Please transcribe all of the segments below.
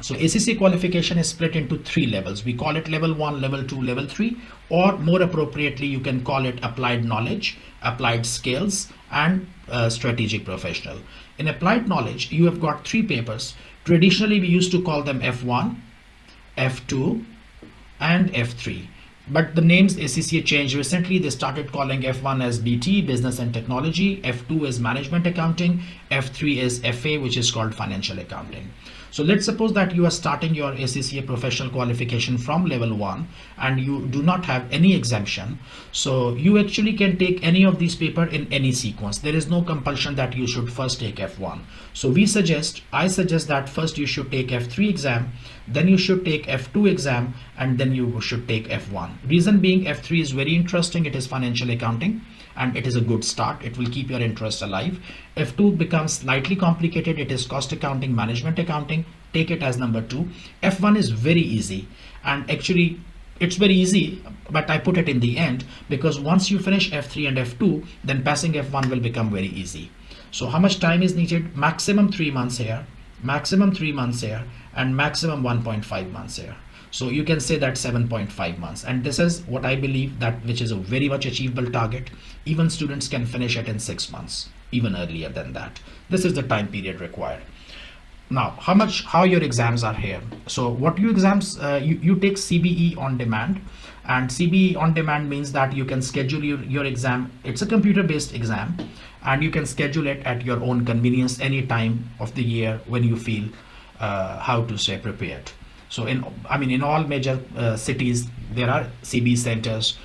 So ACCA qualification is split into 3 levels. We call it level 1, level 2, level 3, or more appropriately, you can call it applied knowledge, applied skills, and strategic professional. In applied knowledge, you have got 3 papers. Traditionally, we used to call them F1, F2, and F3. But the names ACCA changed recently. They started calling F1 as BT, Business and Technology, F2 is Management Accounting, F3 is FA, which is called Financial Accounting. So let's suppose that you are starting your ACCA professional qualification from level 1 and you do not have any exemption. So you actually can take any of these papers in any sequence. There is no compulsion that you should first take F1. So I suggest that first you should take F3 exam, then you should take F2 exam, and then you should take F1. Reason being, F3 is very interesting. It is financial accounting and it is a good start. It will keep your interest alive. F2 becomes slightly complicated. It is cost accounting, management accounting. Take it as number 2. F1 is very easy, and actually it's very easy, but I put it in the end because once you finish F3 and F2, then passing F1 will become very easy. So how much time is needed? Maximum 3 months here, maximum 3 months here, and maximum 1.5 months here. So you can say that 7.5 months. And this is what I believe that which is a very much achievable target. Even students can finish it in 6 months, even earlier than that. This is the time period required. Now, how your exams are here. So what you exams, you take CBE on demand, and CBE on demand means that you can schedule your exam. It's a computer based exam and you can schedule it at your own convenience any time of the year when you feel how to say prepared. So in all major cities, there are CBE centers.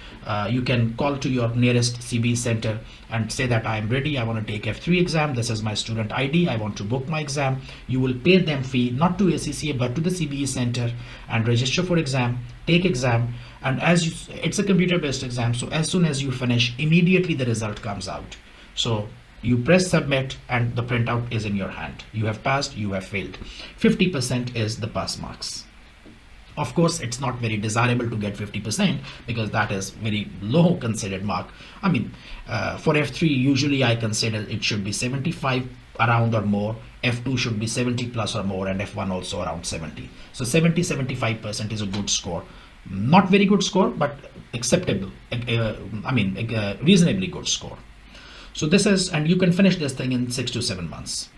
You can call to your nearest CBE center and say that I am ready. I want to take F3 exam. This is my student ID. I want to book my exam. You will pay them fee, not to ACCA, but to the CBE center, and register for exam, take exam. And it's a computer based exam. So as soon as you finish, immediately the result comes out. So you press submit and the printout is in your hand. You have passed, you have failed. 50% is the pass marks. Of course, it's not very desirable to get 50% because that is very low considered mark. For F3, usually I consider it should be 75 around or more. F2 should be 70 plus or more, and F1 also around 70. So 70-75% is a good score. Not very good score, but acceptable. Reasonably good score. So this is, and you can finish this thing in 6 to 7 months.